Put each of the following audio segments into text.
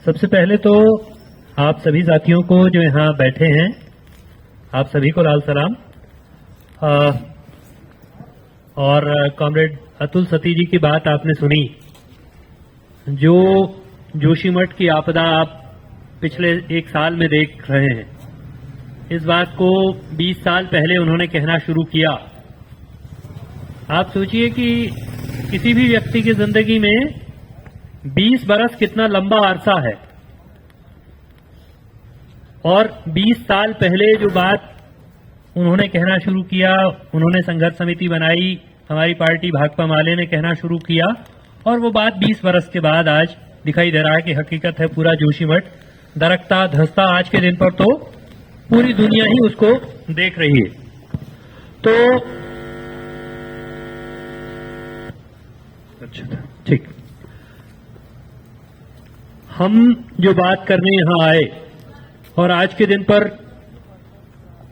सबसे पहले तो आप सभी साथियों को जो यहाँ बैठे हैं, आप सभी को लाल सलाम। और कॉमरेड अतुल सती जी की बात आपने सुनी। जो जोशीमठ की आपदा आप पिछले एक साल में देख रहे हैं, इस बात को 20 साल पहले उन्होंने कहना शुरू किया। आप सोचिए कि किसी भी व्यक्ति की जिंदगी में 20 बरस कितना लंबा अरसा है, और 20 साल पहले जो बात उन्होंने कहना शुरू किया, उन्होंने संघर्ष समिति बनाई, हमारी पार्टी भाकपा माले ने कहना शुरू किया, और वो बात 20 बरस के बाद आज दिखाई दे रहा है कि हकीकत है। पूरा जोशीमठ दरकता धसता आज के दिन पर तो पूरी दुनिया ही उसको देख रही है। तो अच्छा, ठीक, हम जो बात करने यहां आए, और आज के दिन पर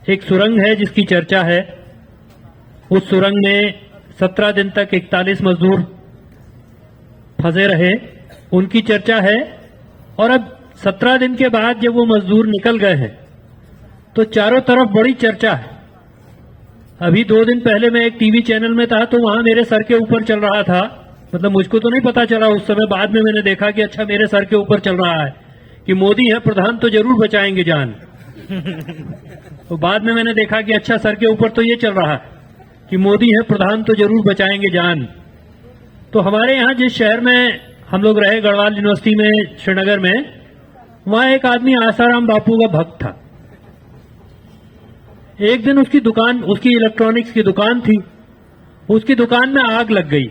एक सुरंग है जिसकी चर्चा है। उस सुरंग में 17 दिन तक 41 मजदूर फंसे रहे, उनकी चर्चा है। और अब 17 दिन के बाद जब वो मजदूर निकल गए हैं तो चारों तरफ बड़ी चर्चा है। अभी 2 दिन पहले मैं एक टीवी चैनल में था, तो वहां मेरे सर के ऊपर चल रहा था, मतलब मुझको तो नहीं पता चला उस समय, बाद में मैंने देखा कि अच्छा मेरे सर के ऊपर चल रहा है कि मोदी है प्रधान तो जरूर बचाएंगे जान। तो बाद में मैंने देखा कि अच्छा सर के ऊपर तो ये चल रहा है कि मोदी है प्रधान तो जरूर बचाएंगे जान। तो हमारे यहाँ जिस शहर में हम लोग रहे, गढ़वाल यूनिवर्सिटी में श्रीनगर में, वहां एक आदमी आसाराम बापू का भक्त था। एक दिन उसकी दुकान, उसकी इलेक्ट्रॉनिक्स की दुकान थी, उसकी दुकान में आग लग गई।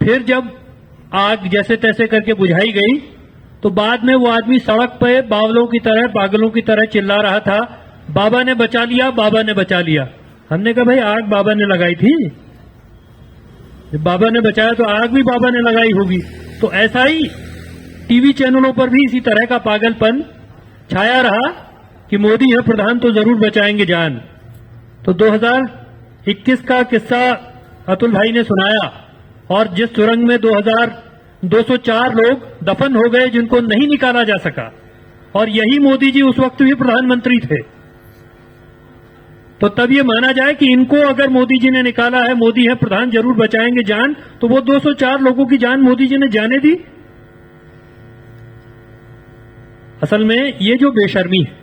फिर जब आग जैसे तैसे करके बुझाई गई तो बाद में वो आदमी सड़क पे बावलों की तरह, पागलों की तरह चिल्ला रहा था, बाबा ने बचा लिया, बाबा ने बचा लिया। हमने कहा भाई आग बाबा ने लगाई थी, जब बाबा ने बचाया तो आग भी बाबा ने लगाई होगी। तो ऐसा ही टीवी चैनलों पर भी इसी तरह का पागलपन छाया रहा कि मोदी है प्रधान तो जरूर बचाएंगे जान। तो 2021 का किस्सा अतुल भाई ने सुनाया, और जिस सुरंग में 204 लोग दफन हो गए जिनको नहीं निकाला जा सका, और यही मोदी जी उस वक्त भी प्रधानमंत्री थे। तो तब ये माना जाए कि इनको अगर मोदी जी ने निकाला है, मोदी है प्रधान जरूर बचाएंगे जान, तो वो 204 लोगों की जान मोदी जी ने जाने दी। असल में ये जो बेशर्मी है,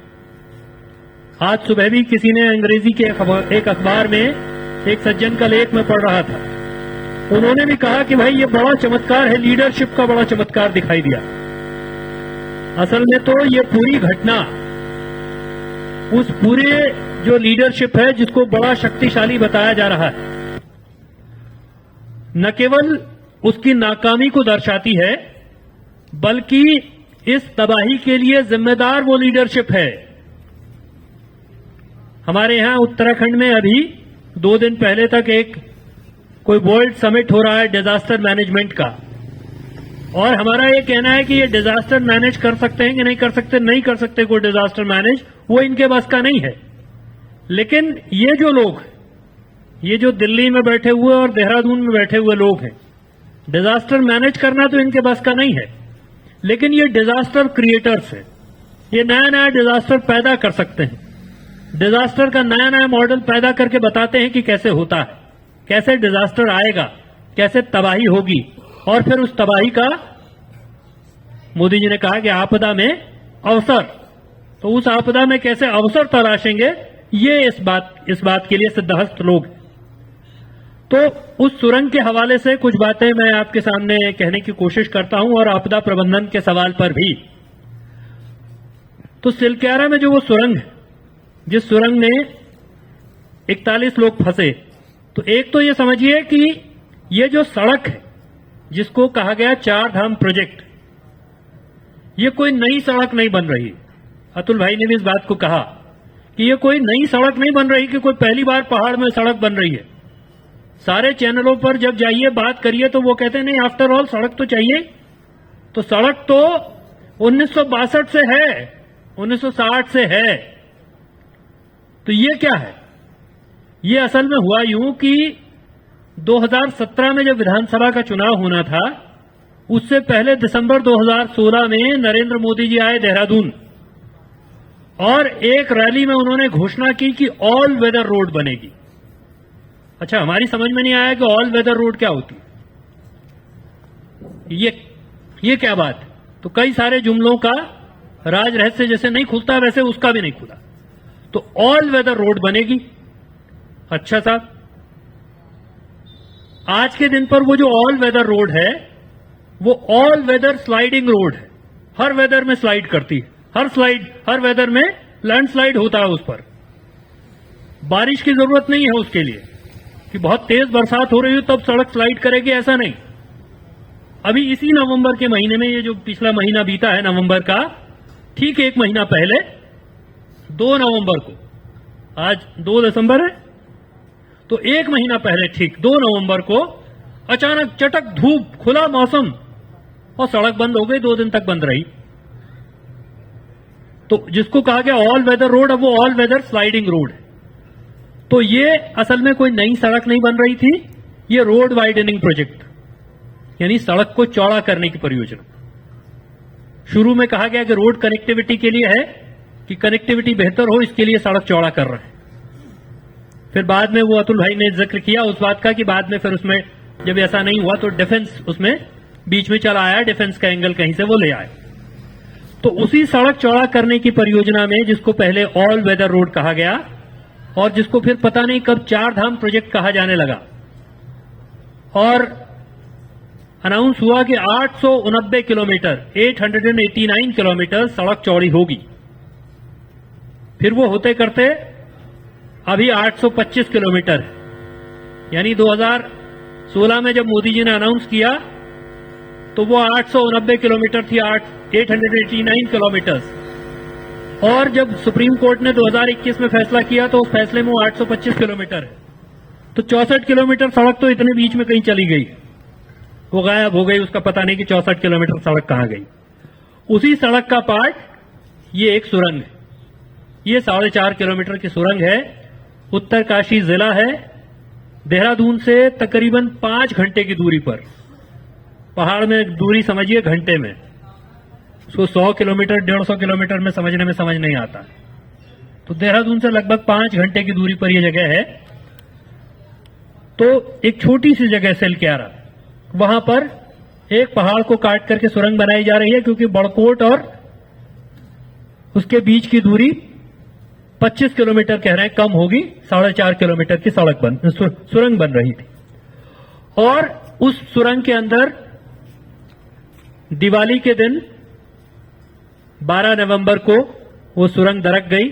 आज सुबह भी किसी ने अंग्रेजी के एक अखबार में एक सज्जन का लेख में पढ़ रहा था, उन्होंने भी कहा कि भाई ये बड़ा चमत्कार है, लीडरशिप का बड़ा चमत्कार दिखाई दिया। असल में तो ये पूरी घटना उस पूरे जो लीडरशिप है जिसको बड़ा शक्तिशाली बताया जा रहा है, न केवल उसकी नाकामी को दर्शाती है, बल्कि इस तबाही के लिए जिम्मेदार वो लीडरशिप है। हमारे यहां उत्तराखंड में अभी 2 दिन पहले तक एक कोई वर्ल्ड समिट हो रहा है डिजास्टर मैनेजमेंट का, और हमारा ये कहना है कि ये डिजास्टर मैनेज कर सकते हैं कि नहीं कर सकते, नहीं कर सकते कोई डिजास्टर मैनेज, वो इनके बस का नहीं है। लेकिन ये जो लोग, ये जो दिल्ली में बैठे हुए और देहरादून में बैठे हुए लोग हैं, डिजास्टर मैनेज करना तो इनके बस का नहीं है, लेकिन ये डिजास्टर क्रिएटर्स हैं। ये नया नया डिजास्टर पैदा कर सकते हैं, डिजास्टर का नया नया मॉडल पैदा करके बताते हैं कि कैसे होता है, कैसे डिजास्टर आएगा, कैसे तबाही होगी, और फिर उस तबाही का, मोदी जी ने कहा कि आपदा में अवसर, तो उस आपदा में कैसे अवसर तलाशेंगे, ये इस बात के लिए सिद्धहस्त लोग। तो उस सुरंग के हवाले से कुछ बातें मैं आपके सामने कहने की कोशिश करता हूं, और आपदा प्रबंधन के सवाल पर भी। तो सिलक्यारा में जो वो सुरंग है, जिस सुरंग में 41 लोग फंसे, तो एक तो ये समझिए कि ये जो सड़क है जिसको कहा गया 4 धाम प्रोजेक्ट, ये कोई नई सड़क नहीं बन रही। अतुल भाई ने भी इस बात को कहा कि ये कोई नई सड़क नहीं बन रही कि कोई पहली बार पहाड़ में सड़क बन रही है। सारे चैनलों पर जब जाइए बात करिए तो वो कहते हैं नहीं, आफ्टर ऑल सड़क तो चाहिए। तो सड़क तो 1962 से है, 1960 से है। तो ये क्या है? ये असल में हुआ यूं कि 2017 में जब विधानसभा का चुनाव होना था, उससे पहले दिसंबर 2016 में नरेंद्र मोदी जी आए देहरादून और एक रैली में उन्होंने घोषणा की कि ऑल वेदर रोड बनेगी। अच्छा, हमारी समझ में नहीं आया कि ऑल वेदर रोड क्या होती है। ये क्या बात है? तो कई सारे जुमलों का राज रहस्य जैसे नहीं खुलता वैसे उसका भी नहीं खुला। तो ऑल वेदर रोड बनेगी। अच्छा साहब, आज के दिन पर वो जो ऑल वेदर रोड है वो ऑल वेदर स्लाइडिंग रोड है। हर वेदर में स्लाइड करती है, हर वेदर में लैंडस्लाइड होता है उस पर। बारिश की जरूरत नहीं है उसके लिए कि बहुत तेज बरसात हो रही हो तब सड़क स्लाइड करेगी, ऐसा नहीं। अभी इसी नवंबर के महीने में, ये जो पिछला महीना बीता है नवंबर का, ठीक एक महीना पहले 2 नवंबर को, आज 2 दिसंबर है, तो एक महीना पहले ठीक 2 नवंबर को अचानक चटक धूप, खुला मौसम और सड़क बंद हो गई। 2 दिन तक बंद रही। तो जिसको कहा गया ऑल वेदर रोड, अब वो ऑल वेदर स्लाइडिंग रोड है। तो ये असल में कोई नई सड़क नहीं बन रही थी, ये रोड वाइडनिंग प्रोजेक्ट, यानी सड़क को चौड़ा करने की परियोजना। शुरू में कहा गया कि रोड कनेक्टिविटी के लिए है, कि कनेक्टिविटी बेहतर हो इसके लिए सड़क चौड़ा कर रहे हैं। फिर बाद में वो अतुल भाई ने जिक्र किया उस बात का कि बाद में फिर उसमें जब ऐसा नहीं हुआ तो डिफेंस उसमें बीच में चला आया, डिफेंस का एंगल कहीं से वो ले आए। तो उसी सड़क चौड़ा करने की परियोजना में, जिसको पहले ऑल वेदर रोड कहा गया और जिसको फिर पता नहीं कब 4 धाम प्रोजेक्ट कहा जाने लगा, और अनाउंस हुआ कि 889 किलोमीटर 889 किलोमीटर सड़क चौड़ी होगी। फिर वो होते करते अभी 825 किलोमीटर है। यानी 2016 में जब मोदी जी ने अनाउंस किया तो वो 889 किलोमीटर थी, 889 किलोमीटर। और जब सुप्रीम कोर्ट ने 2021 में फैसला किया तो उस फैसले में वो 825 किलोमीटर है। तो 64 किलोमीटर सड़क तो इतने बीच में कहीं चली गई, वो गायब हो गई, उसका पता नहीं कि 64 किलोमीटर सड़क कहां गई। उसी सड़क का पार्ट ये एक सुरंग है। ये 4.5 किलोमीटर की सुरंग है। उत्तरकाशी जिला है, देहरादून से तकरीबन 5 घंटे की दूरी पर। पहाड़ में दूरी समझिए घंटे में, उसको 100 किलोमीटर 150 किलोमीटर में समझने में समझ नहीं आता। तो देहरादून से लगभग 5 घंटे की दूरी पर यह जगह है। तो एक छोटी सी जगह सेलक्यारा, वहां पर एक पहाड़ को काट करके सुरंग बनाई जा रही है, क्योंकि बड़कोट और उसके बीच की दूरी 25 किलोमीटर कह रहे हैं, कम होगी। 4.5 किलोमीटर की सुरंग बन रही थी। और उस सुरंग के अंदर दिवाली के दिन 12 नवंबर को वो सुरंग दरक गई।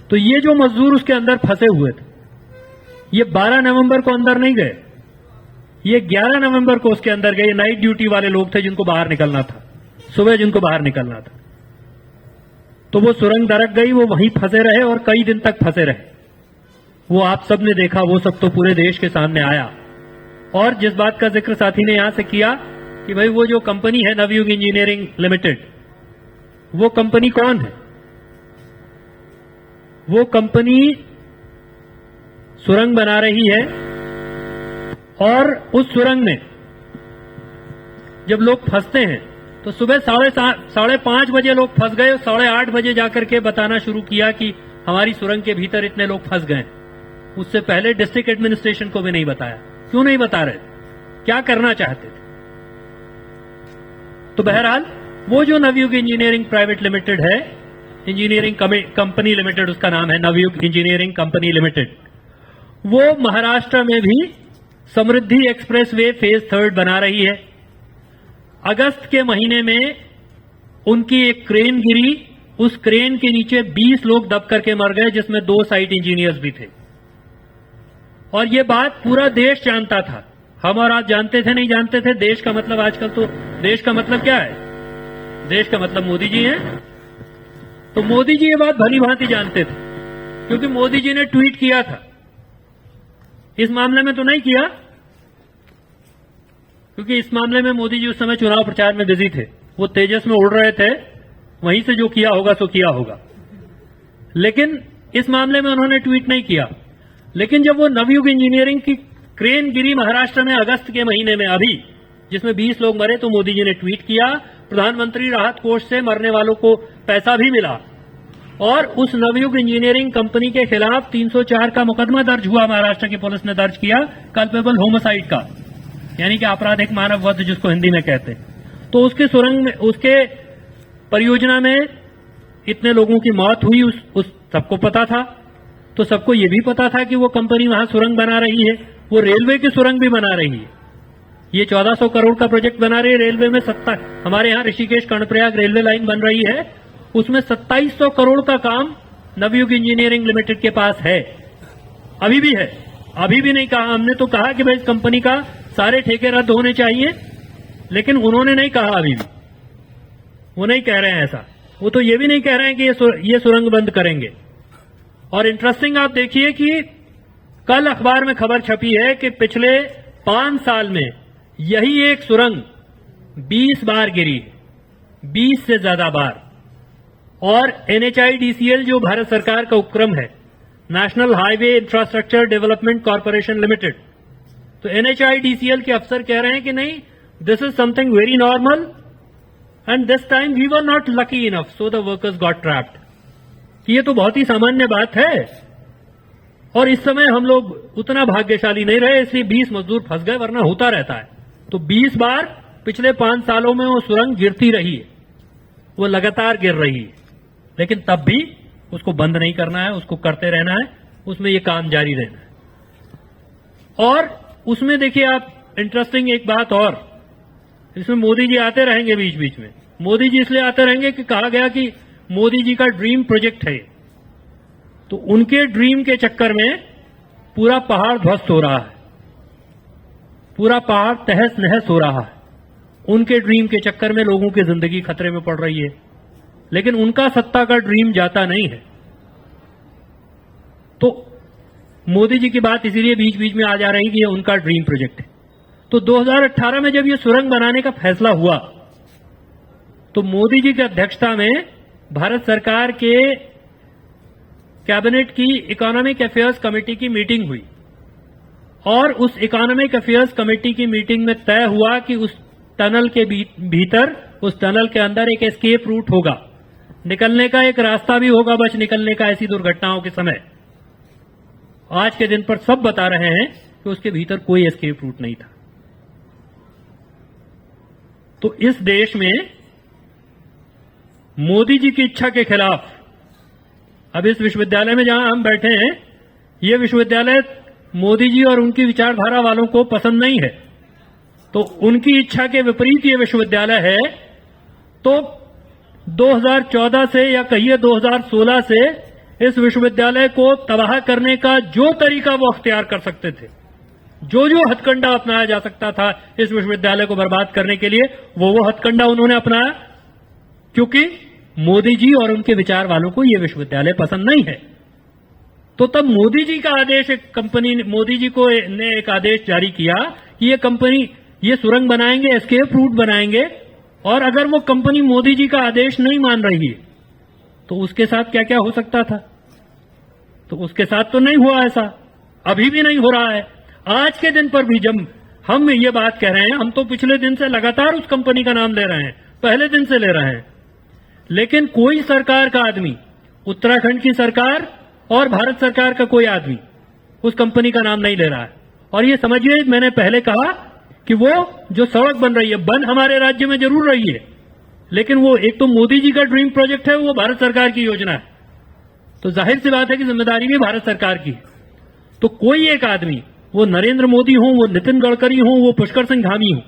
तो ये जो मजदूर उसके अंदर फंसे हुए थे, ये 12 नवंबर को अंदर नहीं गए, ये 11 नवंबर को उसके अंदर गए। नाइट ड्यूटी वाले लोग थे जिनको बाहर निकलना था, सुबह जिनको बाहर निकलना था। तो वो सुरंग दरक गई, वो वहीं फंसे रहे और कई दिन तक फंसे रहे। वो आप सब ने देखा, वो सब तो पूरे देश के सामने आया। और जिस बात का जिक्र साथी ने यहां से किया कि भाई वो जो कंपनी है नवयुग इंजीनियरिंग लिमिटेड, वो कंपनी कौन है? वो कंपनी सुरंग बना रही है और उस सुरंग में जब लोग फंसते हैं तो सुबह 5:30 बजे लोग फंस गए, 8:30 बजे जाकर के बताना शुरू किया कि हमारी सुरंग के भीतर इतने लोग फंस गए। उससे पहले डिस्ट्रिक्ट एडमिनिस्ट्रेशन को भी नहीं बताया। क्यों नहीं बता रहे? क्या करना चाहते थे? तो बहरहाल वो जो नवयुग इंजीनियरिंग प्राइवेट लिमिटेड है, इंजीनियरिंग कंपनी लिमिटेड उसका नाम है, नवयुग इंजीनियरिंग कंपनी लिमिटेड, वो महाराष्ट्र में भी समृद्धि एक्सप्रेस वे फेज 3 बना रही है। अगस्त के महीने में उनकी एक क्रेन गिरी, उस क्रेन के नीचे 20 लोग दब करके मर गए, जिसमें 2 साइट इंजीनियर्स भी थे। और ये बात पूरा देश जानता था। हम और आप जानते थे, नहीं जानते थे? देश का मतलब आजकल तो देश का मतलब क्या है? देश का मतलब मोदी जी हैं। तो मोदी जी ये बात भली भांति जानते थे, क्योंकि मोदी जी ने ट्वीट किया था। इस मामले में तो नहीं किया, क्योंकि इस मामले में मोदी जी उस समय चुनाव प्रचार में बिजी थे, वो तेजस में उड़ रहे थे, वहीं से जो किया होगा सो किया होगा। लेकिन इस मामले में उन्होंने ट्वीट नहीं किया। लेकिन जब वो नवयुग इंजीनियरिंग की क्रेन गिरी महाराष्ट्र में अगस्त के महीने में, अभी जिसमें 20 लोग मरे तो मोदी जी ने ट्वीट किया, प्रधानमंत्री राहत कोष से मरने वालों को पैसा भी मिला, और उस नवयुग इंजीनियरिंग कंपनी के खिलाफ 304 का मुकदमा दर्ज हुआ, महाराष्ट्र की पुलिस ने दर्ज किया, कल्पेबल होमिसाइड का, यानी कि आपराधिक मानव वध जिसको हिंदी में कहते हैं। तो उसके सुरंग में, उसके परियोजना में इतने लोगों की मौत हुई, उस सबको पता था। तो सबको ये भी पता था कि वो कंपनी वहां सुरंग बना रही है, वो रेलवे की सुरंग भी बना रही है। ये 1400 करोड़ का प्रोजेक्ट बना रही है रेलवे में। हमारे यहाँ ऋषिकेश कर्णप्रयाग रेलवे लाइन बन रही है, उसमें 2700 करोड़ का काम नवयुग इंजीनियरिंग लिमिटेड के पास है, अभी भी है। अभी भी नहीं कहा, हमने तो कहा कि भाई इस कंपनी का सारे ठेके रद्द होने चाहिए, लेकिन उन्होंने नहीं कहा, अभी भी वो नहीं कह रहे हैं ऐसा। वो तो ये भी नहीं कह रहे हैं कि ये सुरंग बंद करेंगे। और इंटरेस्टिंग आप देखिए कि कल अखबार में खबर छपी है कि पिछले 5 साल में यही एक सुरंग 20 बार गिरी, 20 से ज्यादा बार। और NHIDCL जो भारत सरकार का उपक्रम है, national highway infrastructure development corporation limited, तो NHIDCL के अफसर कह रहे हैं कि नहीं, this is something very normal and this time we were not lucky enough so the workers got trapped. ये तो बहुत ही सामान्य बात है, और इस समय हम लोग उतना भाग्यशाली नहीं रहे, इसलिए 20 मजदूर फंस गए, वरना होता रहता है। तो 20 बार पिछले 5 सालों में वो सुरंग गिरती रही है, वो लगातार गिर रही है, लेकिन तब भी उसको बंद नहीं करना है, उसको करते रहना है, उसमें ये काम जारी रहना है। और उसमें देखिए आप, इंटरेस्टिंग एक बात और, इसमें मोदी जी आते रहेंगे बीच बीच में। मोदी जी इसलिए आते रहेंगे कि कहा गया कि मोदी जी का ड्रीम प्रोजेक्ट है, तो उनके ड्रीम के चक्कर में पूरा पहाड़ ध्वस्त हो रहा है, पूरा पहाड़ तहस नहस हो रहा है। उनके ड्रीम के चक्कर में लोगों की जिंदगी खतरे में पड़ रही है, लेकिन उनका सत्ता का ड्रीम जाता नहीं है। तो मोदी जी की बात इसीलिए बीच बीच में आ जा रही है कि ये उनका ड्रीम प्रोजेक्ट है। तो 2018 में जब ये सुरंग बनाने का फैसला हुआ, तो मोदी जी की अध्यक्षता में भारत सरकार के कैबिनेट की इकोनॉमिक अफेयर्स कमेटी की मीटिंग हुई, और उस इकोनॉमिक अफेयर्स कमेटी की मीटिंग में तय हुआ कि उस टनल के भीतर, उस टनल के अंदर एक एस्केप रूट होगा, निकलने का एक रास्ता भी होगा बच निकलने का ऐसी दुर्घटनाओं के समय। आज के दिन पर सब बता रहे हैं कि उसके भीतर कोई एस्केप रूट नहीं था। तो इस देश में मोदी जी की इच्छा के खिलाफ, अब इस विश्वविद्यालय में जहां हम बैठे हैं, यह विश्वविद्यालय मोदी जी और उनकी विचारधारा वालों को पसंद नहीं है, तो उनकी इच्छा के विपरीत ये विश्वविद्यालय है। तो 2014 से या कहिए 2016 से इस विश्वविद्यालय को तबाह करने का जो तरीका वो अख्तियार कर सकते थे, जो जो हथकंडा अपनाया जा सकता था इस विश्वविद्यालय को बर्बाद करने के लिए, वो हथकंडा उन्होंने अपनाया, क्योंकि मोदी जी और उनके विचार वालों को यह विश्वविद्यालय पसंद नहीं है। तो तब मोदी जी का आदेश, एक कंपनी, मोदी जी को ने एक आदेश जारी किया कि ये कंपनी ये सुरंग बनाएंगे, एस्केप रूट बनाएंगे, और अगर वो कंपनी मोदी जी का आदेश नहीं मान रही है तो उसके साथ क्या क्या हो सकता था। तो उसके साथ तो नहीं हुआ ऐसा, अभी भी नहीं हो रहा है। आज के दिन पर भी जब हम ये बात कह रहे हैं, हम तो पिछले दिन से लगातार उस कंपनी का नाम ले रहे हैं, पहले दिन से ले रहे हैं, लेकिन कोई सरकार का आदमी, उत्तराखंड की सरकार और भारत सरकार का कोई आदमी उस कंपनी का नाम नहीं ले रहा है। और ये समझिए, मैंने पहले कहा कि वो जो सड़क बन रही है, बन हमारे राज्य में जरूर रही है, लेकिन वो एक तो मोदी जी का ड्रीम प्रोजेक्ट है, वो भारत सरकार की योजना है, तो जाहिर सी बात है कि जिम्मेदारी भी भारत सरकार की है। तो कोई एक आदमी, वो नरेंद्र मोदी हो, वो नितिन गडकरी हो, वो पुष्कर सिंह धामी हो,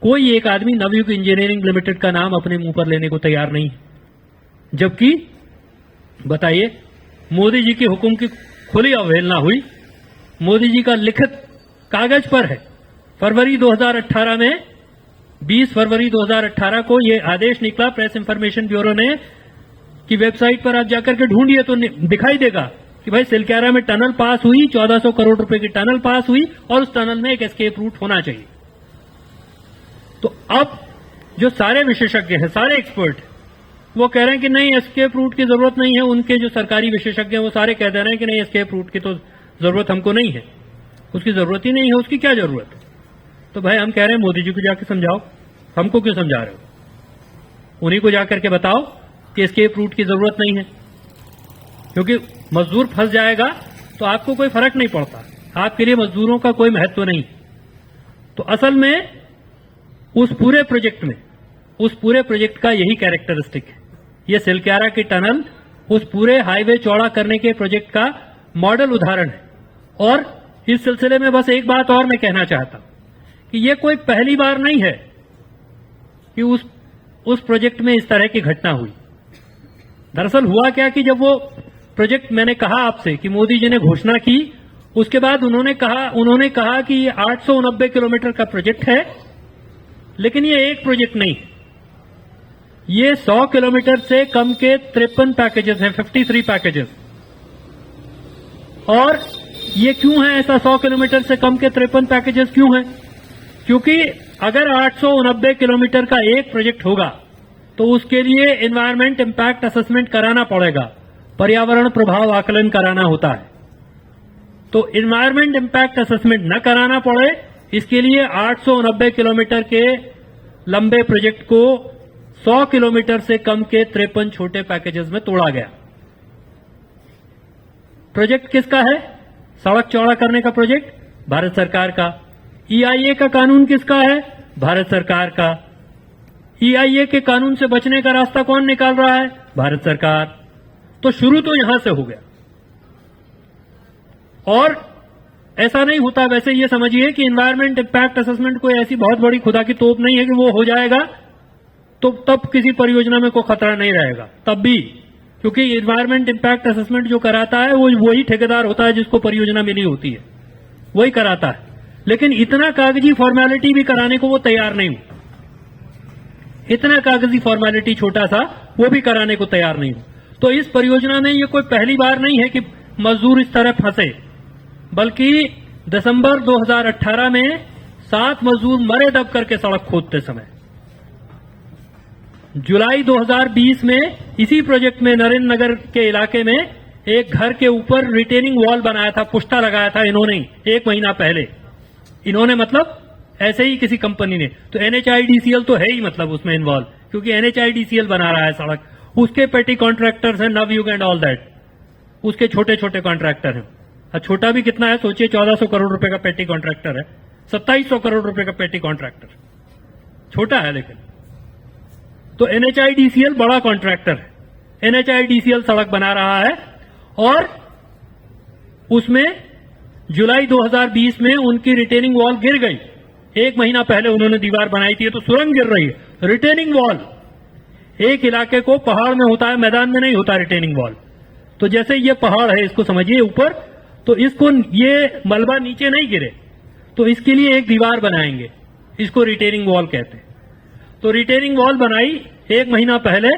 कोई एक आदमी नवयुग इंजीनियरिंग लिमिटेड का नाम अपने मुंह पर लेने को तैयार नहीं है। जबकि बताइए, मोदी जी के हुक्म की खुली अवहेलना हुई, मोदी जी का लिखित कागज पर है। फरवरी 2018 में, 20 फरवरी 2018 को यह आदेश निकला प्रेस इंफॉर्मेशन ब्यूरो ने, कि वेबसाइट पर आप जाकर के ढूंढिए तो दिखाई देगा कि भाई सिलक्यारा में टनल पास हुई, 1400 करोड़ रुपए की टनल पास हुई, और उस टनल में एक एस्केप रूट होना चाहिए। तो अब जो सारे विशेषज्ञ हैं, सारे एक्सपर्ट, वो कह रहे हैं कि नहीं, एस्केप रूट की जरूरत नहीं है। उनके जो सरकारी विशेषज्ञ हैं वो सारे कह दे रहे हैं कि नहीं, एस्केप रूट की तो जरूरत हमको नहीं है, उसकी जरूरत ही नहीं है, उसकी क्या जरूरत है। तो भाई हम कह रहे हैं मोदी जी को जाकर समझाओ, हमको क्यों समझा रहे हो? उन्हीं को जाकर के बताओ कि एस्केप रूट की जरूरत नहीं है, क्योंकि मजदूर फंस जाएगा तो आपको कोई फर्क नहीं पड़ता, आपके लिए मजदूरों का कोई महत्व नहीं। तो असल में उस पूरे प्रोजेक्ट का यही कैरेक्टरिस्टिक है। ये सिलक्यारा की टनल उस पूरे हाईवे चौड़ा करने के प्रोजेक्ट का मॉडल उदाहरण है। और इस सिलसिले में बस एक बात और मैं कहना चाहता हूं कि ये कोई पहली बार नहीं है कि उस प्रोजेक्ट में इस तरह की घटना हुई। दरअसल हुआ क्या कि जब वो प्रोजेक्ट, मैंने कहा आपसे कि मोदी जी ने घोषणा की, उसके बाद उन्होंने कहा कि ये 890 किलोमीटर का प्रोजेक्ट है, लेकिन ये एक प्रोजेक्ट नहीं, ये 100 किलोमीटर से कम के 53 पैकेजेस हैं, 53 पैकेजेस। और ये क्यों है ऐसा? 100 किलोमीटर से कम के 53 पैकेजेस क्यों हैं? क्योंकि अगर 890 किलोमीटर का एक प्रोजेक्ट होगा तो उसके लिए एनवायरमेंट इंपैक्ट असेसमेंट कराना पड़ेगा, पर्यावरण प्रभाव आकलन कराना होता है। तो एनवायरमेंट इंपैक्ट असेसमेंट न कराना पड़े, इसके लिए 890 किलोमीटर के लंबे प्रोजेक्ट को 100 किलोमीटर से कम के 53 छोटे पैकेजेस में तोड़ा गया। प्रोजेक्ट किसका है? सड़क चौड़ा करने का प्रोजेक्ट भारत सरकार का। EIA का कानून किसका है? भारत सरकार का। EIA के कानून से बचने का रास्ता कौन निकाल रहा है? भारत सरकार। तो शुरू तो यहां से हो गया। और ऐसा नहीं होता, वैसे ये समझिए कि एनवायरमेंट इंपैक्ट असेसमेंट कोई ऐसी बहुत बड़ी खुदा की तोप नहीं है कि वो हो जाएगा तो तब किसी परियोजना में कोई खतरा नहीं रहेगा, तब भी, क्योंकि एनवायरमेंट इंपैक्ट असेसमेंट जो कराता है वो वही ठेकेदार होता है जिसको परियोजना मिली होती है, वही कराता है। लेकिन इतना कागजी फॉर्मेलिटी भी कराने को वो तैयार नहीं हुआ, इतना कागजी फॉर्मेलिटी छोटा सा वो भी कराने को तैयार नहीं हुआ। तो इस परियोजना में ये कोई पहली बार नहीं है कि मजदूर इस तरह फंसे, बल्कि दिसंबर 2018 में 7 मजदूर मरे दब करके सड़क खोदते समय। जुलाई 2020 में इसी प्रोजेक्ट में नरेंद्र नगर के इलाके में एक घर के ऊपर रिटेनिंग वॉल बनाया था, पुष्टा लगाया था इन्होंने 1 महीना पहले। इन्होंने मतलब ऐसे ही किसी कंपनी ने, तो NHIDCL तो है ही मतलब उसमें इन्वॉल्व, क्योंकि NHIDCL बना रहा है सड़क, उसके पेटी कॉन्ट्रैक्टर्स हैं नवयुग एंड ऑल दैट, उसके छोटे छोटे कॉन्ट्रैक्टर हैं। और छोटा भी कितना है सोचिए, 1400 करोड़ रुपए का पेटी कॉन्ट्रैक्टर है, 2700 करोड़ रुपए का पेटी कॉन्ट्रैक्टर, छोटा है लेकिन। तो NHIDCL बड़ा कॉन्ट्रैक्टर है, NHIDCL सड़क बना रहा है। और उसमें जुलाई 2020 में उनकी रिटेनिंग वॉल गिर गई। 1 महीना पहले उन्होंने दीवार बनाई थी, तो सुरंग गिर रही है। रिटेनिंग वॉल एक इलाके को, पहाड़ में होता है, मैदान में नहीं होता रिटेनिंग वॉल। तो जैसे ये पहाड़ है, इसको समझिए ऊपर, तो इसको ये मलबा नीचे नहीं गिरे तो इसके लिए एक दीवार बनाएंगे, इसको रिटेनिंग वॉल कहते हैं। तो रिटेनिंग वॉल बनाई 1 महीना पहले,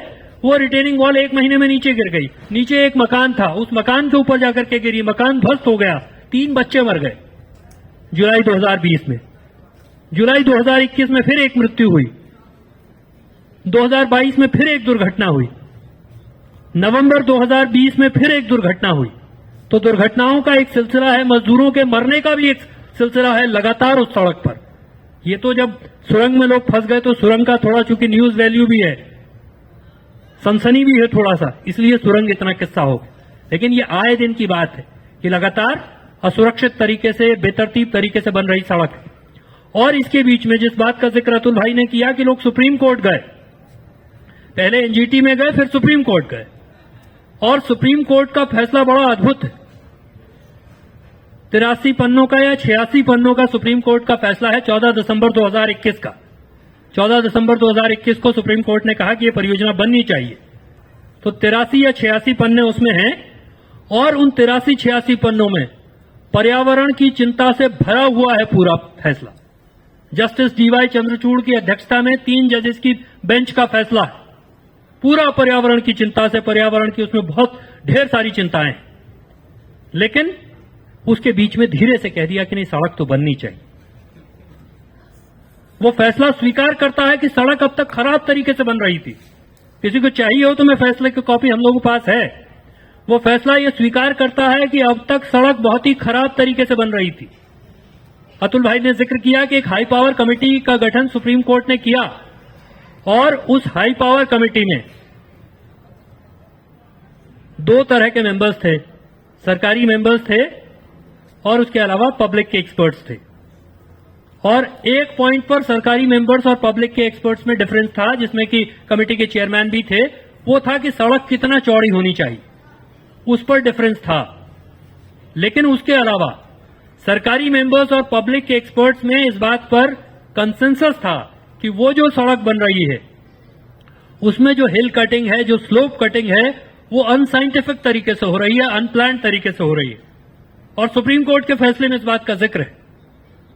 वो रिटेनिंग वॉल 1 महीने में नीचे गिर गई। नीचे एक मकान था, उस मकान के ऊपर जाकर के गिरी, मकान ध्वस्त हो गया, 3 बच्चे मर गए जुलाई 2020 में। जुलाई 2021 में फिर एक मृत्यु हुई, 2022 में फिर एक दुर्घटना हुई, नवंबर 2020 में फिर एक दुर्घटना हुई। तो दुर्घटनाओं का एक सिलसिला है, मजदूरों के मरने का भी एक सिलसिला है लगातार उस सड़क पर। ये तो जब सुरंग में लोग फंस गए तो सुरंग का थोड़ा, चूंकि न्यूज वैल्यू भी है, सनसनी भी है थोड़ा सा, इसलिए सुरंग इतना किस्सा हो। लेकिन ये आए दिन की बात है कि लगातार असुरक्षित तरीके से, बेतरतीब तरीके से बन रही सड़क। और इसके बीच में जिस बात का जिक्र अतुल भाई ने किया कि लोग सुप्रीम कोर्ट गए, पहले NGT में गए, फिर सुप्रीम कोर्ट गए, और सुप्रीम कोर्ट का फैसला बड़ा अद्भुत है। 83 पन्नों का या 86 पन्नों का सुप्रीम कोर्ट का फैसला है 14 दिसंबर 2021 का। 14 दिसंबर 2021 को सुप्रीम कोर्ट ने कहा कि यह परियोजना बननी चाहिए। तो 83 या 86 पन्ने उसमें हैं, और उन 83-86 पन्नों में पर्यावरण की चिंता से भरा हुआ है पूरा फैसला। जस्टिस DY चंद्रचूड़ की अध्यक्षता में 3 जजेस की बेंच का फैसला है, पूरा पर्यावरण की चिंता से, पर्यावरण की उसमें बहुत ढेर सारी चिंताएं। लेकिन उसके बीच में धीरे से कह दिया कि नहीं, सड़क तो बननी चाहिए। वो फैसला स्वीकार करता है कि सड़क अब तक खराब तरीके से बन रही थी। किसी को चाहिए हो तो मैं फैसले की कॉपी हम लोगों के पास है। वो फैसला ये स्वीकार करता है कि अब तक सड़क बहुत ही खराब तरीके से बन रही थी। अतुल भाई ने जिक्र किया कि एक हाई पावर कमेटी का गठन सुप्रीम कोर्ट ने किया और उस हाई पावर कमेटी में 2 तरह के मेंबर्स थे, सरकारी मेंबर्स थे और उसके अलावा पब्लिक के एक्सपर्ट्स थे। और एक पॉइंट पर सरकारी मेंबर्स और पब्लिक के एक्सपर्ट्स में डिफरेंस था, जिसमें कि कमेटी के चेयरमैन भी थे। वो था कि सड़क कितना चौड़ी होनी चाहिए, उस पर डिफरेंस था। लेकिन उसके अलावा सरकारी मेंबर्स और पब्लिक के एक्सपर्ट्स में इस बात पर कंसेंसस था कि वो जो सड़क बन रही है उसमें जो हिल कटिंग है, जो स्लोप कटिंग है, वो अनसाइंटिफिक तरीके से हो रही है, अनप्लान्ड तरीके से हो रही है। और सुप्रीम कोर्ट के फैसले में इस बात का जिक्र है।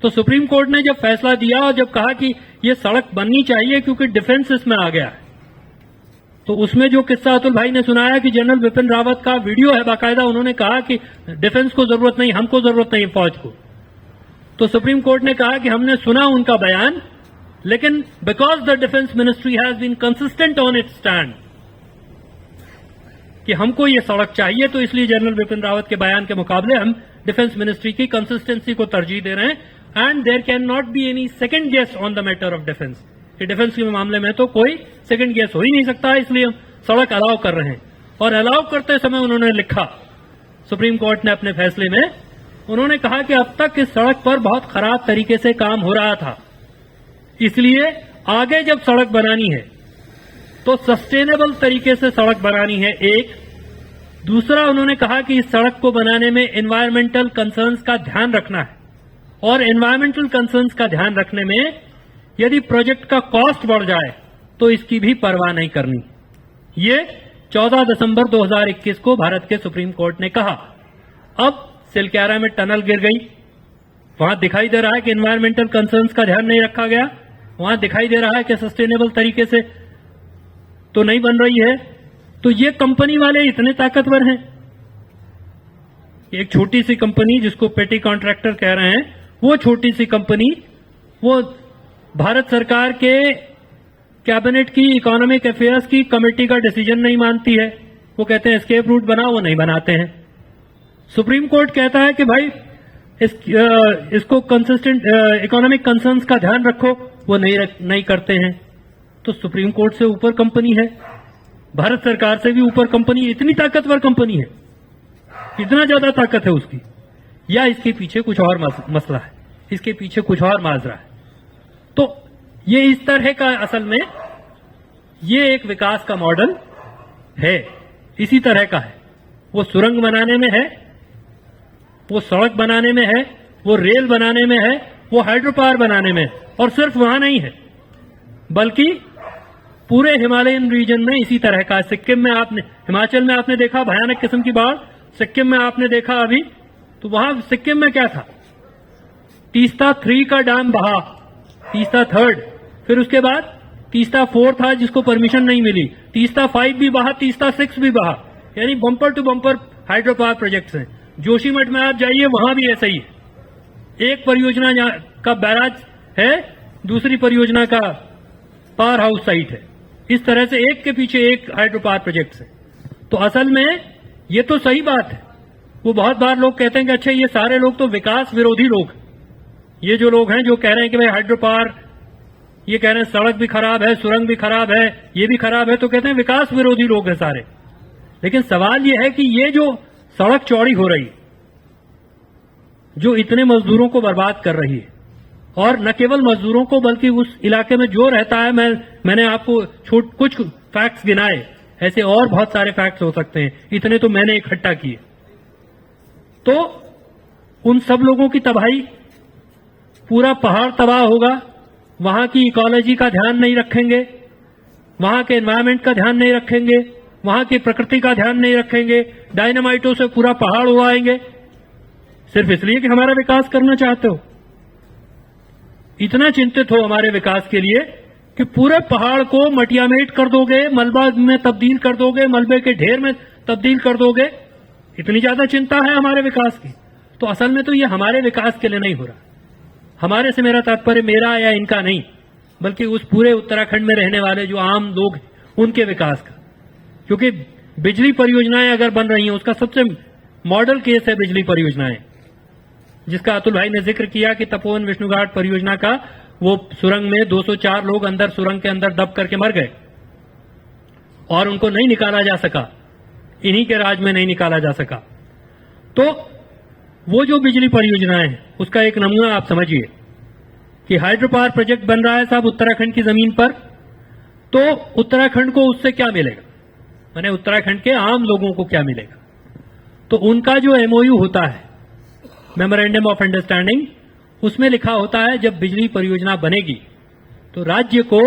तो सुप्रीम कोर्ट ने जब फैसला दिया और जब कहा कि ये सड़क बननी चाहिए क्योंकि डिफेंस इसमें आ गया है, तो उसमें जो किस्सा अतुल भाई ने सुनाया कि जनरल बिपिन रावत का वीडियो है बाकायदा, उन्होंने कहा कि डिफेंस को जरूरत नहीं, हमको जरूरत नहीं फौज को। तो सुप्रीम कोर्ट ने कहा कि हमने सुना उनका बयान, लेकिन because the defence ministry has been consistent on its stand कि हमको ये सड़क चाहिए, तो इसलिए जनरल बिपिन रावत के बयान के मुकाबले हम डिफेंस मिनिस्ट्री की कंसिस्टेंसी को तरजीह दे रहे हैं। And there can not be any second guess on the matter of defence, कि डिफेंस के मामले में तो कोई सेकंड गेस हो ही नहीं सकता, इसलिए हम सड़क अलाउ कर रहे हैं। और अलाउ करते समय उन्होंने लिखा, सुप्रीम कोर्ट ने अपने फैसले में उन्होंने कहा कि अब तक इस सड़क पर बहुत खराब तरीके से काम हो रहा था, इसलिए आगे जब सड़क बनानी है तो सस्टेनेबल तरीके से सड़क बनानी है। एक दूसरा, उन्होंने कहा कि इस सड़क को बनाने में एनवायरमेंटल कंसर्न्स का ध्यान रखना है, और एनवायरमेंटल कंसर्न्स का ध्यान रखने में यदि प्रोजेक्ट का कॉस्ट बढ़ जाए तो इसकी भी परवाह नहीं करनी। ये 14 दिसंबर 2021 को भारत के सुप्रीम कोर्ट ने कहा। अब सिलक्यारा में टनल गिर गई, वहां दिखाई दे रहा है कि एनवायरमेंटल कंसर्न्स का ध्यान नहीं रखा गया, वहां दिखाई दे रहा है कि सस्टेनेबल तरीके से तो नहीं बन रही है। तो ये कंपनी वाले इतने ताकतवर हैं, एक छोटी सी कंपनी जिसको पेटी कॉन्ट्रैक्टर कह रहे हैं, वो छोटी सी कंपनी वो भारत सरकार के कैबिनेट की इकोनॉमिक अफेयर्स की कमेटी का डिसीजन नहीं मानती है। वो कहते हैं एस्केप रूट बनाओ, वो नहीं बनाते हैं। सुप्रीम कोर्ट कहता है कि भाई इसको कंसिस्टेंट इकोनॉमिक कंसर्न्स का ध्यान रखो, वो नहीं करते हैं। तो सुप्रीम कोर्ट से ऊपर कंपनी है, भारत सरकार से भी ऊपर कंपनी, इतनी ताकतवर कंपनी है, इतना ज्यादा ताकत है उसकी, या इसके पीछे कुछ और मसला है, इसके पीछे कुछ और माजरा है। तो ये इस तरह का असल में ये एक विकास का मॉडल है, इसी तरह का है। वो सुरंग बनाने में है, वो सड़क बनाने में है, वो रेल बनाने में है, वो हाइड्रो पावर बनाने में है। और सिर्फ वहां नहीं है, बल्कि पूरे हिमालयन रीजन में इसी तरह का। सिक्किम में आपने, हिमाचल में आपने देखा भयानक किस्म की बाढ़, सिक्किम में आपने देखा अभी, तो वहां सिक्किम में क्या था, तीस्ता 3 का डैम बहा, तीस्ता 3, फिर उसके बाद तीस्ता 4 था जिसको परमिशन नहीं मिली, तीस्ता 5 भी बहा, तीस्ता 6 भी बहा, यानी bumper to bumper hydro power projects हैं। जोशीमठ में आप जाइए, वहां भी ऐसा ही है, एक परियोजना का बैराज है, दूसरी परियोजना का पावर हाउस साइट है। इस तरह से एक के पीछे एक हाइड्रो पावर प्रोजेक्ट्स है। तो असल में ये तो सही बात है। वो बहुत बार लोग कहते हैं कि अच्छा ये सारे लोग तो विकास विरोधी लोग, ये जो लोग हैं जो कह रहे हैं कि भाई हाइड्रो पावर, ये कह रहे हैं सड़क भी खराब है, सुरंग भी खराब है, ये भी खराब है, तो कहते हैं विकास विरोधी लोग हैं सारे। लेकिन सवाल ये है कि ये जो सड़क चौड़ी हो रही, जो इतने मजदूरों को बर्बाद कर रही है, और न केवल मजदूरों को बल्कि उस इलाके में जो रहता है, मैंने आपको कुछ फैक्ट्स गिनाए, ऐसे और बहुत सारे फैक्ट्स हो सकते हैं, इतने तो मैंने इकट्ठा किए। तो उन सब लोगों की तबाही, पूरा पहाड़ तबाह होगा, वहां की इकोलॉजी का ध्यान नहीं रखेंगे, वहां के एनवायरमेंट का ध्यान नहीं रखेंगे, वहां की प्रकृति का ध्यान नहीं रखेंगे, डायनामाइटों से पूरा पहाड़ उड़ाएंगे, सिर्फ इसलिए कि हमारा विकास करना चाहते हो। इतना चिंतित हो हमारे विकास के लिए कि पूरे पहाड़ को मटियामेट कर दोगे, मलबा में तब्दील कर दोगे, मलबे के ढेर में तब्दील कर दोगे, इतनी ज्यादा चिंता है हमारे विकास की। तो असल में तो ये हमारे विकास के लिए नहीं हो रहा। हमारे से मेरा तात्पर्य मेरा या इनका नहीं, बल्कि उस पूरे उत्तराखंड में रहने वाले जो आम लोग उनके विकास का। क्योंकि बिजली परियोजनाएं अगर बन रही हैं, उसका सबसे मॉडल केस है बिजली परियोजनाएं। जिसका अतुल भाई ने जिक्र किया कि तपोवन विष्णुघाट परियोजना का वो सुरंग में 204 लोग अंदर सुरंग के अंदर दब करके मर गए और उनको नहीं निकाला जा सका, इन्हीं के राज में नहीं निकाला जा सका। तो वो जो बिजली परियोजनाएं हैं उसका एक नमूना आप समझिए कि हाइड्रो पावर प्रोजेक्ट बन रहा है साहब उत्तराखंड की जमीन पर, तो उत्तराखंड को उससे क्या मिलेगा, माने उत्तराखंड के आम लोगों को क्या मिलेगा। तो उनका जो एमओयू होता है, मेमोरेंडम ऑफ अंडरस्टैंडिंग, उसमें लिखा होता है जब बिजली परियोजना बनेगी तो राज्य को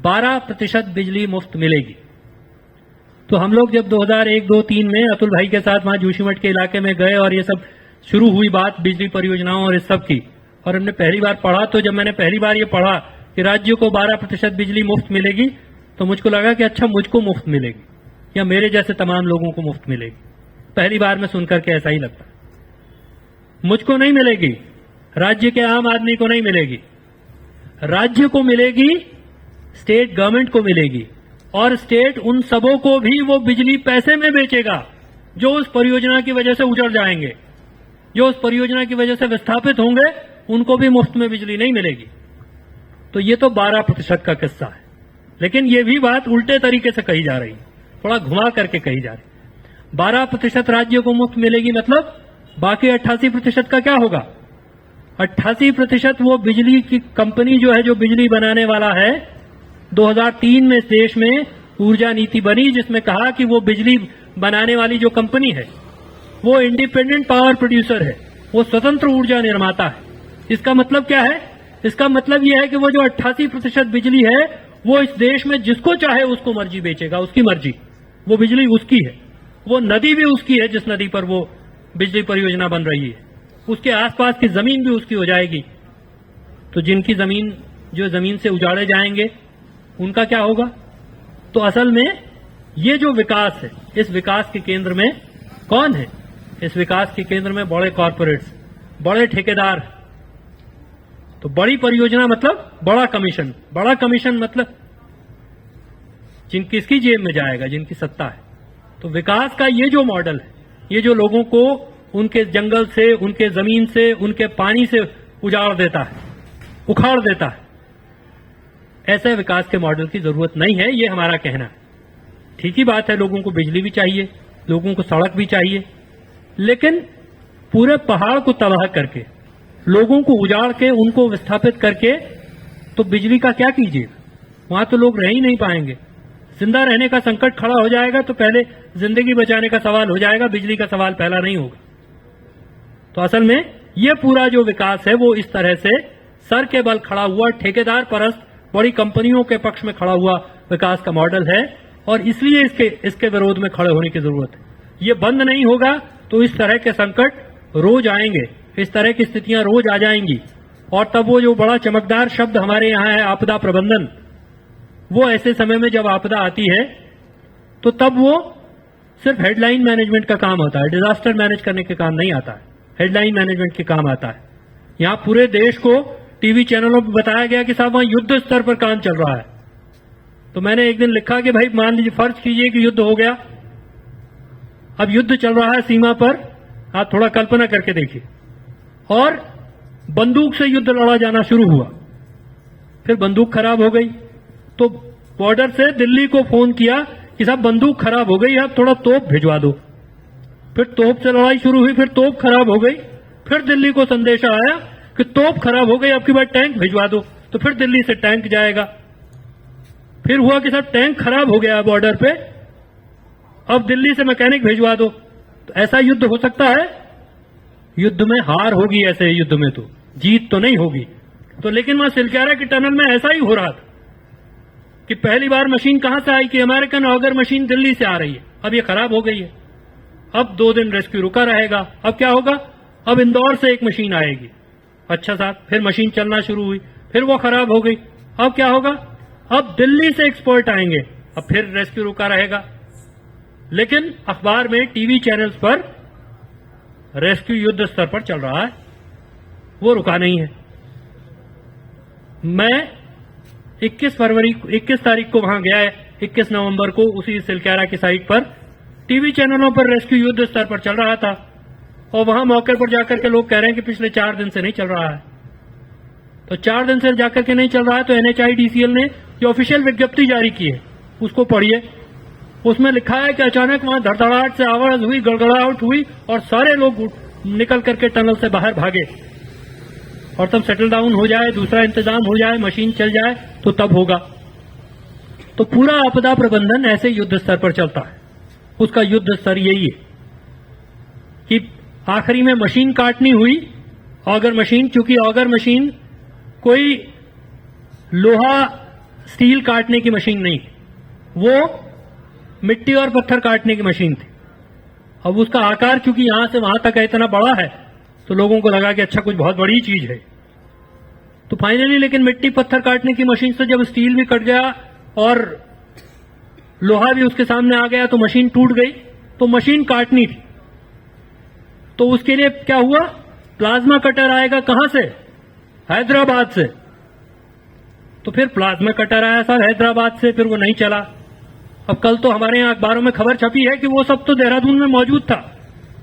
12% बिजली मुफ्त मिलेगी। तो हम लोग जब 2001, 2, 3 में अतुल भाई के साथ वहां जोशीमठ के इलाके में गए और ये सब शुरू हुई बात बिजली परियोजनाओं और इस सब की, और हमने पहली बार पढ़ा, तो जब मैंने पहली बार ये पढ़ा कि राज्य को 12% बिजली मुफ्त मिलेगी तो मुझको लगा कि अच्छा मुझको मुफ्त मिलेगी या मेरे जैसे तमाम लोगों को मुफ्त मिलेगी। पहली बार में सुनकर के ऐसा ही लगता। मुझको नहीं मिलेगी, राज्य के आम आदमी को नहीं मिलेगी, राज्य को मिलेगी, स्टेट गवर्नमेंट को मिलेगी, और स्टेट उन सबों को भी वो बिजली पैसे में बेचेगा जो उस परियोजना की वजह से उजड़ जाएंगे, जो उस परियोजना की वजह से विस्थापित होंगे, उनको भी मुफ्त में बिजली नहीं मिलेगी। तो ये तो 12% का किस्सा है, लेकिन ये भी बात उल्टे तरीके से कही जा रही है, थोड़ा घुमा करके कही जा रही है। 12% राज्य को मुफ्त मिलेगी मतलब बाकी 88% का क्या होगा? 88% वो बिजली की कंपनी जो है, जो बिजली बनाने वाला है। 2003 में इस देश में ऊर्जा नीति बनी जिसमें कहा कि वो बिजली बनाने वाली जो कंपनी है वो इंडिपेंडेंट पावर प्रोड्यूसर है, वो स्वतंत्र ऊर्जा निर्माता है। इसका मतलब क्या है? इसका मतलब यह है कि वो जो 88% बिजली है वो इस देश में जिसको चाहे उसको मर्जी बेचेगा, उसकी मर्जी, वो बिजली उसकी है। वो नदी भी उसकी है जिस नदी पर वो बिजली परियोजना बन रही है, उसके आसपास की जमीन भी उसकी हो जाएगी। तो जिनकी जमीन, जो जमीन से उजाड़े जाएंगे, उनका क्या होगा? तो असल में ये जो विकास है, इस विकास के केंद्र में कौन है? इस विकास के केंद्र में बड़े कॉरपोरेट्स, बड़े ठेकेदार। तो बड़ी परियोजना मतलब बड़ा कमीशन, बड़ा कमीशन मतलब किसकी जेब में जाएगा? जिनकी सत्ता है। तो विकास का ये जो मॉडल है, ये जो लोगों को उनके जंगल से, उनके जमीन से, उनके पानी से उजाड़ देता है, उखाड़ देता है, ऐसे विकास के मॉडल की जरूरत नहीं है, ये हमारा कहना है। ठीक ही बात है, लोगों को बिजली भी चाहिए, लोगों को सड़क भी चाहिए, लेकिन पूरे पहाड़ को तबाह करके, लोगों को उजाड़ के, उनको विस्थापित करके तो बिजली का क्या कीजिएगा? वहां तो लोग रह ही नहीं पाएंगे। जिंदा रहने का संकट खड़ा हो जाएगा तो पहले जिंदगी बचाने का सवाल हो जाएगा, बिजली का सवाल पहला नहीं होगा। तो असल में यह पूरा जो विकास है वो इस तरह से सर के बल खड़ा हुआ, ठेकेदार परस्त, बड़ी कंपनियों के पक्ष में खड़ा हुआ विकास का मॉडल है, और इसलिए इसके विरोध में खड़े होने की जरूरत है। ये बंद नहीं होगा तो इस तरह के संकट रोज आएंगे, इस तरह की स्थितियां रोज आ जाएंगी, और तब वो जो बड़ा चमकदार शब्द हमारे यहाँ है आपदा प्रबंधन, वो ऐसे समय में जब आपदा आती है तो तब वो सिर्फ हेडलाइन मैनेजमेंट का काम होता है, डिजास्टर मैनेज करने के काम नहीं आता है, हेडलाइन मैनेजमेंट के काम आता है। यहां पूरे देश को टीवी चैनलों पर बताया गया कि साहब वहां युद्ध स्तर पर काम चल रहा है। तो मैंने एक दिन लिखा कि भाई मान लीजिए, फर्ज कीजिए कि युद्ध हो गया, अब युद्ध चल रहा है सीमा पर, आप थोड़ा कल्पना करके देखिए, और बंदूक से युद्ध लड़ा जाना शुरू हुआ, फिर बंदूक खराब हो गई तो बॉर्डर से दिल्ली को फोन किया कि साहब बंदूक खराब हो गई, आप थोड़ा तोप भिजवा दो। फिर तोप से लड़ाई शुरू हुई, फिर तोप खराब हो गई, फिर दिल्ली को संदेशा आया कि तोप खराब हो गई, आपकी बार टैंक भिजवा दो, तो फिर दिल्ली से टैंक जाएगा। फिर हुआ कि साहब टैंक खराब हो गया बॉर्डर पे, अब दिल्ली से मैकेनिक भिजवा दो। तो ऐसा युद्ध हो सकता है? युद्ध में हार होगी, ऐसे युद्ध में तो जीत तो नहीं होगी। तो लेकिन वहां सिलक्यारा की टनल में ऐसा ही हो रहा था कि पहली बार मशीन कहां से आई कि अमेरिकन ऑगर मशीन दिल्ली से आ रही है, अब ये खराब हो गई है, अब 2 दिन रेस्क्यू रुका रहेगा। अब क्या होगा? अब इंदौर से एक मशीन आएगी, अच्छा साहब, फिर मशीन चलना शुरू हुई, फिर वो खराब हो गई, अब क्या होगा? अब दिल्ली से एक्सपर्ट आएंगे, अब फिर रेस्क्यू रुका रहेगा। लेकिन अखबार में, टीवी चैनल्स पर रेस्क्यू युद्ध स्तर पर चल रहा है, वो रुका नहीं है। मैं 21 तारीख को वहां गया है, 21 नवंबर को उसी सिलक्यारा की साइट पर टीवी चैनलों पर रेस्क्यू युद्ध स्तर पर चल रहा था। और वहां मौके पर जाकर के लोग कह रहे हैं कि पिछले 4 दिन से नहीं चल रहा है। तो 4 दिन से जाकर के नहीं चल रहा है तो NHIDCL ने जो ऑफिशियल विज्ञप्ति जारी की है उसको पढ़िए। उसमें लिखा है कि अचानक वहां धड़धड़ाहट से आवाज हुई, गड़गड़ाहट हुई और सारे लोग निकल करके टनल से बाहर भागे। और तब सेटल डाउन हो जाए, दूसरा इंतजाम हो जाए, मशीन चल जाए तो तब होगा। तो पूरा आपदा प्रबंधन ऐसे युद्ध स्तर पर चलता है। उसका युद्ध स्तर यही है कि आखिरी में मशीन काटनी हुई, ऑगर मशीन, चूंकि ऑगर मशीन कोई लोहा स्टील काटने की मशीन नहीं, वो मिट्टी और पत्थर काटने की मशीन थी। अब उसका आकार चूंकि यहां से वहां तक इतना बड़ा है तो लोगों को लगा कि अच्छा कुछ बहुत बड़ी चीज है। तो फाइनली लेकिन मिट्टी पत्थर काटने की मशीन से जब स्टील भी कट गया और लोहा भी उसके सामने आ गया तो मशीन टूट गई। तो मशीन काटनी थी, तो उसके लिए क्या हुआ, प्लाज्मा कटर आएगा कहां से, हैदराबाद से। तो फिर प्लाज्मा कटर आया सर हैदराबाद से, फिर वो नहीं चला। अब कल तो हमारे यहां अखबारों में खबर छपी है कि वो सब तो देहरादून में मौजूद था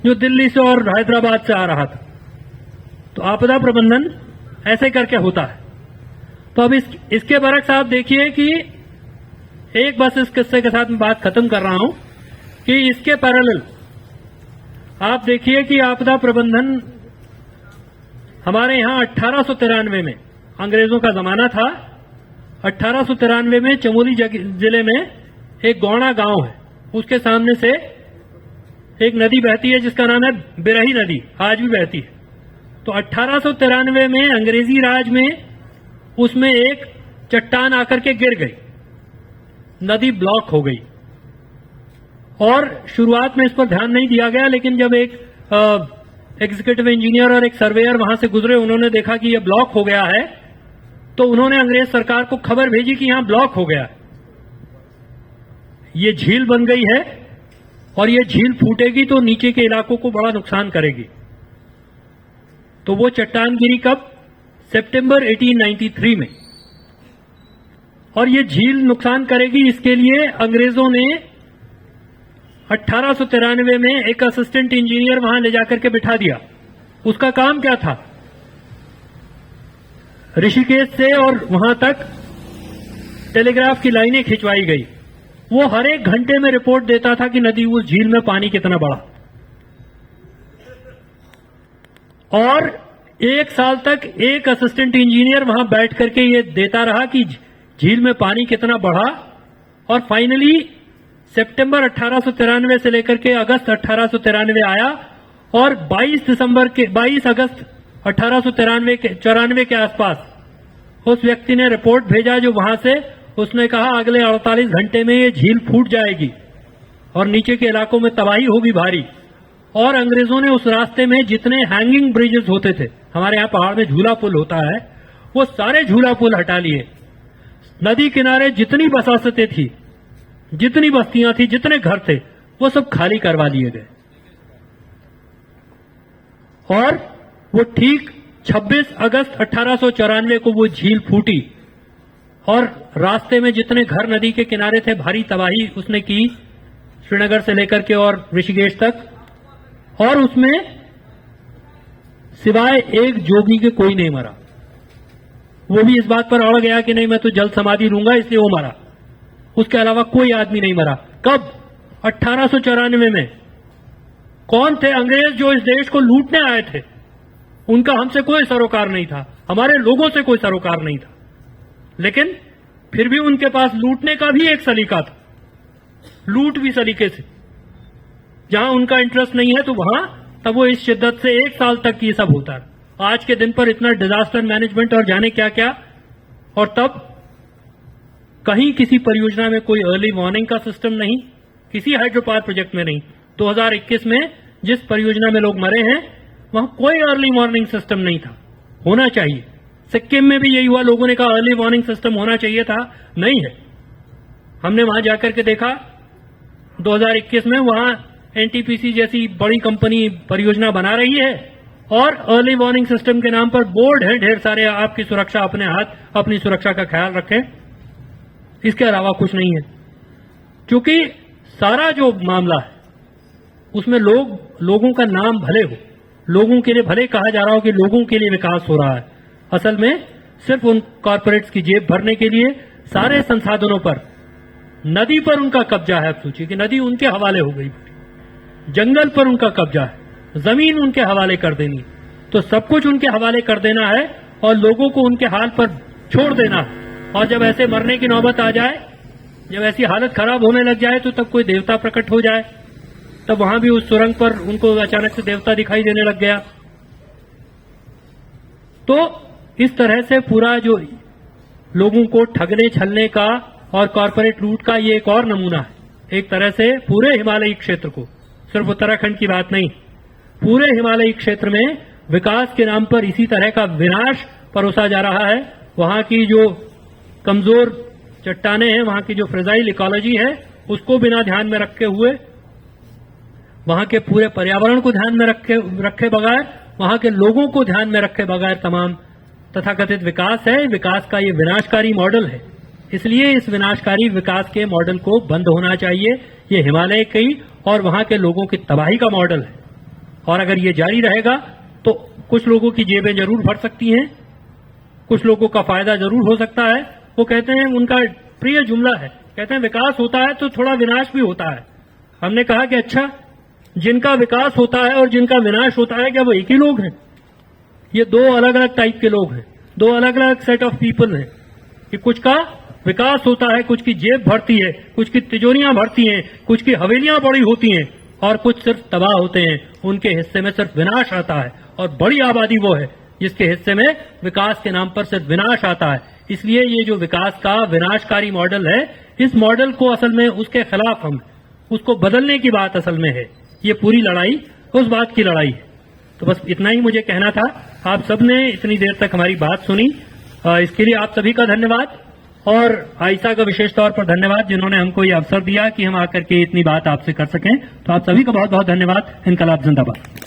जो दिल्ली से और हैदराबाद से आ रहा था। तो आपदा प्रबंधन ऐसे करके होता है। तो अब इसके बरक्स आप देखिए कि एक बस इस किस्से के साथ मैं बात खत्म कर रहा हूं कि इसके पैरेलल आप देखिए कि आपदा प्रबंधन हमारे यहां 1893 में, अंग्रेजों का जमाना था, 1893 में चमोली जिले में एक गौड़ा गांव है, उसके सामने से एक नदी बहती है जिसका नाम है बिरही नदी, आज भी बहती है। तो 1893 में अंग्रेजी राज में उसमें एक चट्टान आकर के गिर गई, नदी ब्लॉक हो गई। और शुरुआत में इस पर ध्यान नहीं दिया गया, लेकिन जब एक एग्जीक्यूटिव इंजीनियर और एक सर्वेयर वहां से गुजरे, उन्होंने देखा कि यह ब्लॉक हो गया है, तो उन्होंने अंग्रेज सरकार को खबर भेजी कि यहां ब्लॉक हो गया है, ये झील बन गई है और ये झील फूटेगी तो नीचे के इलाकों को बड़ा नुकसान करेगी। तो वो चट्टान गिरी कब, सितंबर 1893 में। और ये झील नुकसान करेगी, इसके लिए अंग्रेजों ने 1893 में एक असिस्टेंट इंजीनियर वहां ले जाकर के बिठा दिया। उसका काम क्या था, ऋषिकेश से और वहां तक टेलीग्राफ की लाइनें खिंचवाई गई। वो हर एक घंटे में रिपोर्ट देता था कि नदी, उस झील में पानी कितना बढ़ा। और 1 साल तक एक असिस्टेंट इंजीनियर वहां बैठ करके ये देता रहा कि झील में पानी कितना बढ़ा। और फाइनली सितंबर 1893 से लेकर के अगस्त 1893 आया और 22 अगस्त 1894 के आसपास उस व्यक्ति ने रिपोर्ट भेजा जो वहां से, उसने कहा अगले 48 घंटे में ये झील फूट जाएगी और नीचे के इलाकों में तबाही होगी भारी। और अंग्रेजों ने उस रास्ते में जितने हैंगिंग ब्रिजेस होते थे, हमारे यहां पहाड़ में झूला पुल होता है, वो सारे झूला पुल हटा लिए। नदी किनारे जितनी बसासतें थी, जितनी बस्तियां थी, जितने घर थे, वो सब खाली करवा लिए गए। और वो ठीक 26 अगस्त 1894 को वो झील फूटी और रास्ते में जितने घर नदी के किनारे थे, भारी तबाही उसने की, श्रीनगर से लेकर के और ऋषिकेश तक। और उसमें सिवाय एक जोगी के कोई नहीं मरा। वो भी इस बात पर अड़ गया कि नहीं मैं तो जल समाधि लूंगा, इसलिए वो मरा। उसके अलावा कोई आदमी नहीं मरा। कब, 1894 में। कौन थे अंग्रेज जो इस देश को लूटने आए थे? उनका हमसे कोई सरोकार नहीं था, हमारे लोगों से कोई सरोकार नहीं था, लेकिन फिर भी उनके पास लूटने का भी एक सलीका था, लूट भी सलीके से। जहां उनका इंटरेस्ट नहीं है तो वहां तब वो इस शिद्दत से 1 साल तक ये सब होता है। आज के दिन पर इतना डिजास्टर मैनेजमेंट और जाने क्या क्या। और तब कहीं किसी परियोजना में कोई अर्ली वार्निंग का सिस्टम नहीं, किसी हाइड्रो पावर प्रोजेक्ट में नहीं। 2021 में जिस परियोजना में लोग मरे हैं वहां कोई अर्ली वार्निंग सिस्टम नहीं था, होना चाहिए। सिक्किम में भी यही हुआ, लोगों ने कहा अर्ली वार्निंग सिस्टम होना चाहिए था, नहीं है। हमने वहां जाकर के देखा 2021 में, वहां एनटीपीसी जैसी बड़ी कंपनी परियोजना बना रही है और अर्ली वार्निंग सिस्टम के नाम पर बोर्ड है ढेर सारे, आपकी सुरक्षा अपने हाथ, अपनी सुरक्षा का ख्याल रखें, इसके अलावा कुछ नहीं है। क्योंकि सारा जो मामला है उसमें लोगों का नाम भले हो लोगों के लिए, भले कहा जा रहा हो कि लोगों के लिए विकास हो रहा है, असल में सिर्फ उन कॉरपोरेट्स की जेब भरने के लिए सारे संसाधनों पर, नदी पर उनका कब्जा है। आप सोचिए कि नदी उनके हवाले हो गई, जंगल पर उनका कब्जा है, जमीन उनके हवाले कर देनी, तो सब कुछ उनके हवाले कर देना है और लोगों को उनके हाल पर छोड़ देना। और जब ऐसे मरने की नौबत आ जाए, जब ऐसी हालत खराब होने लग जाए, तो तब कोई देवता प्रकट हो जाए, तब वहां भी उस सुरंग पर उनको अचानक से देवता दिखाई देने लग गया। तो इस तरह से पूरा जो लोगों को ठगने छलने का और कॉरपोरेट लूट का ये एक और नमूना है। एक तरह से पूरे हिमालयी क्षेत्र को, सिर्फ उत्तराखंड की बात नहीं, पूरे हिमालयी क्षेत्र में विकास के नाम पर इसी तरह का विनाश परोसा जा रहा है। वहां की जो कमजोर चट्टाने हैं, वहां की जो फ्रेजाइल इकोलॉजी है, उसको बिना ध्यान में रखे हुए, वहां के पूरे पर्यावरण को ध्यान में रखे बगैर, वहां के लोगों को ध्यान में रखे बगैर तमाम तथाकथित विकास है। विकास का ये विनाशकारी मॉडल है। इसलिए इस विनाशकारी विकास के मॉडल को बंद होना चाहिए। ये हिमालय की और वहां के लोगों की तबाही का मॉडल है। और अगर ये जारी रहेगा तो कुछ लोगों की जेबें जरूर भर सकती हैं, कुछ लोगों का फायदा जरूर हो सकता है। वो कहते हैं, उनका प्रिय जुमला है, कहते हैं विकास होता है तो थोड़ा विनाश भी होता है। हमने कहा कि अच्छा, जिनका विकास होता है और जिनका विनाश होता है, क्या वो एक ही लोग हैं? ये दो अलग अलग टाइप के लोग हैं, दो अलग अलग सेट ऑफ पीपल हैं। कि कुछ का विकास होता है, कुछ की जेब भरती है, कुछ की तिजोरियां भरती हैं, कुछ की हवेलियां बड़ी होती हैं, और कुछ सिर्फ तबाह होते हैं। उनके हिस्से में सिर्फ विनाश आता है। और बड़ी आबादी वो है जिसके हिस्से में विकास के नाम पर सिर्फ विनाश आता है। इसलिए ये जो विकास का विनाशकारी मॉडल है, इस मॉडल को असल में उसके खिलाफ हम उसको बदलने की बात असल में है। ये पूरी लड़ाई उस बात की लड़ाई है। तो बस इतना ही मुझे कहना था। आप सबने इतनी देर तक हमारी बात सुनी, इसके लिए आप सभी का धन्यवाद। और आयशा का विशेष तौर पर धन्यवाद, जिन्होंने हमको ये अवसर दिया कि हम आकर के इतनी बात आपसे कर सकें। तो आप सभी का बहुत बहुत धन्यवाद। इनकलाब जिंदाबाद।